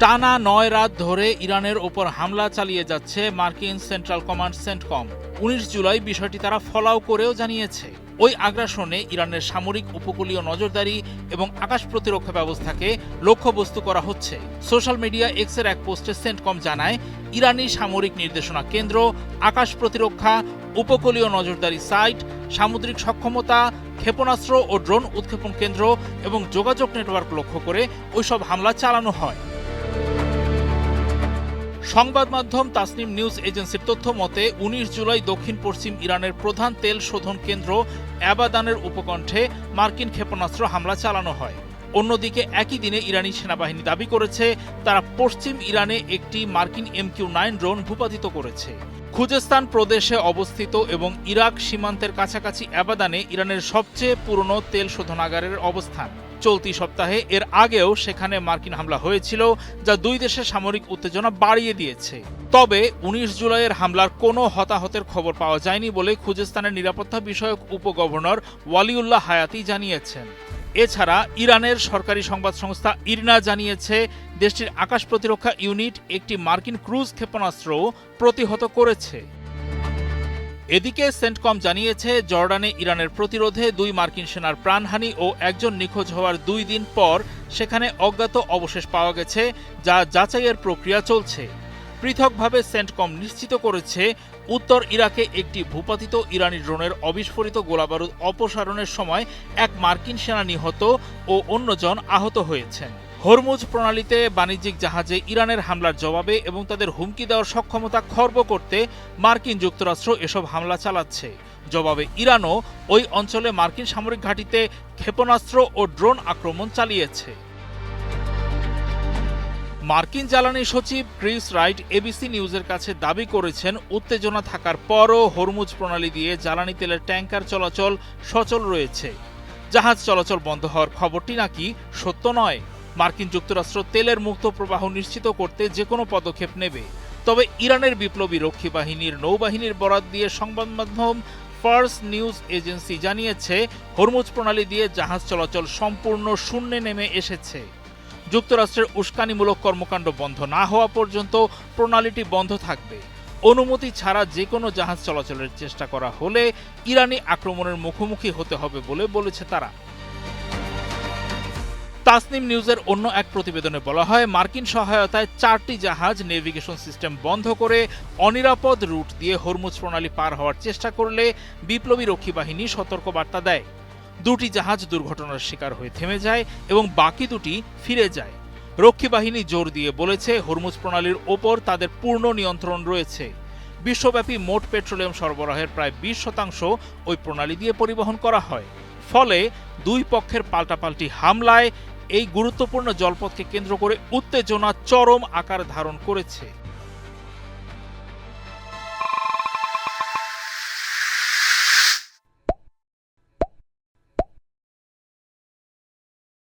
টানা ৯ রাত ধরে ইরানের ওপর হামলা চালিয়ে যাচ্ছে মার্কিন সেন্ট্রাল কমান্ড সেন্টকম। ১৯ জুলাই বিষয়টি তারা ফলাও করেও জানিয়েছে। ওই আগ্রাসনে ইরানের সামরিক উপকূলীয় নজরদারি এবং আকাশ প্রতিরক্ষা ব্যবস্থাকে লক্ষ্যবস্তু করা হচ্ছে। সোশ্যাল মিডিয়া এক্সের এক পোস্টে সেন্টকম জানায়, ইরানি সামরিক নির্দেশনা কেন্দ্র, আকাশ প্রতিরক্ষা, উপকূলীয় নজরদারি সাইট, সামুদ্রিক সক্ষমতা, ক্ষেপণাস্ত্র ও ড্রোন উৎক্ষেপণ কেন্দ্র এবং যোগাযোগ নেটওয়ার্ক লক্ষ্য করে ওইসব হামলা চালানো হয়। সংবাদ মাধ্যম তাসনিম নিউজ এজেন্সির তথ্য মতে ১৯ জুলাই দক্ষিণ পশ্চিম ইরানের প্রধান তেল শোধন কেন্দ্র অ্যাবাদানের উপকণ্ঠে মার্কিন ক্ষেপণাস্ত্র হামলা চালানো হয়। অন্যদিকে একই দিনে ইরানি সেনাবাহিনী দাবি করেছে তারা পশ্চিম ইরানে একটি মার্কিন MQ-9 ড্রোন ভূপাতিত করেছে। খুজেস্তান প্রদেশে অবস্থিত এবং ইরাক সীমান্তের কাছাকাছি অ্যাবাদানে ইরানের সবচেয়ে পুরনো তেল শোধনাগারের অবস্থান। চলতি সপ্তাহে এর আগেও সেখানে মার্কিন হামলা হয়েছিল, যা দুই দেশের সামরিক উত্তেজনা বাড়িয়ে দিয়েছে। তবে ১৯ জুলাইয়ের হামলার কোনো হতাহতের খবর পাওয়া যায়নি বলে খুজেস্তানের নিরাপত্তা বিষয়ক উপগভর্নর ওয়ালিউল্লাহ হায়াতি জানিয়েছেন। এছাড়া ইরানের সরকারি সংবাদ সংস্থা ইরনা জানিয়েছে দেশটির আকাশ প্রতিরক্ষা ইউনিট একটি মার্কিন ক্রুজ ক্ষেপণাস্ত্রও প্রতিহত করেছে। এদিকে সেন্টকম জানিয়েছে জর্ডানে ইরানের প্রতিরোধে ২ মার্কিন সেনার প্রাণহানি ও একজন নিখোঁজ হওয়ার ২ দিন পর সেখানে অজ্ঞাত অবশেষ পাওয়া গেছে, যা যাচাইয়ের প্রক্রিয়া চলছে। পৃথকভাবে সেন্টকম নিশ্চিত করেছে উত্তর ইরাকে একটি ভূপাতিত ইরানি ড্রোনের অবিস্ফোরিত গোলাবারুদ অপসারণের সময় এক মার্কিন সেনা নিহত ও অন্যজন আহত হয়েছেন। হরমুজ প্রণালীতে বাণিজ্যিক জাহাজে ইরানের হামলার জবাবে এবং তাদের হুমকি দেওয়ার সক্ষমতা খর্ব করতে মার্কিন যুক্তরাষ্ট্র এসব হামলা চালাচ্ছে। জবাবে ইরানও ওই অঞ্চলে মার্কিন সামরিক ঘাঁটিতে ক্ষেপণাস্ত্র ও ড্রোন আক্রমণ চালিয়েছে। মার্কিন জ্বালানি সচিব ক্রিস রাইট এবিসি নিউজের কাছে দাবি করেছেন, উত্তেজনা থাকার পরও হরমুজ প্রণালী দিয়ে জ্বালানি তেলের ট্যাঙ্কার চলাচল সচল রয়েছে। জাহাজ চলাচল বন্ধ হওয়ার খবরটি নাকি সত্য নয়। মার্কিন যুক্তরাষ্ট্র তেলের মুক্ত প্রবাহ নিশ্চিত করতে যে কোনো পদক্ষেপ নেবে। তবে ইরানের বিপ্লবী রক্ষী বাহিনীর নৌবাহিনীর বরাত দিয়ে সংবাদ মাধ্যম ফার্স নিউজ এজেন্সি জানিয়েছে হরমুজ প্রণালী দিয়ে জাহাজ চলাচল সম্পূর্ণ শূন্যে নেমে এসেছে। যুক্তরাষ্ট্রের উস্কানিমূলক কর্মকাণ্ড বন্ধ না হওয়া পর্যন্ত প্রণালীটি বন্ধ থাকবে। অনুমতি ছাড়া যে কোনো জাহাজ চলাচলের চেষ্টা করা হলে ইরানি আক্রমণের মুখোমুখি হতে হবে বলে বলেছে তারা। তাসনিম নিউজের অন্য এক প্রতিবেদনে বলা হয়, মার্কিন সহায়তায় 4টি জাহাজ নেভিগেশন সিস্টেম বন্ধ করে অনিরাপদ রুট দিয়ে হরমুজ প্রণালী পার হওয়ার চেষ্টা করলে বিপ্লবী রক্ষী বাহিনী সতর্কবার্তা দেয়। 2টি জাহাজ দুর্ঘটনার শিকার হয়ে থেমে যায় এবং বাকি 2টি ফিরে যায়। রক্ষী বাহিনী জোর দিয়ে বলেছে হরমুজ প্রণালীর ওপর তাদের পূর্ণ নিয়ন্ত্রণ রয়েছে। বিশ্বব্যাপী মোট পেট্রোলিয়াম সরবরাহের প্রায় 20% ওই প্রণালী দিয়ে পরিবহন করা হয়। ফলে দুই পক্ষের পাল্টাপাল্টি হামলায় এই গুরুত্বপূর্ণ জলপথকে কেন্দ্র করে উত্তেজনা চরম আকার ধারণ করেছে।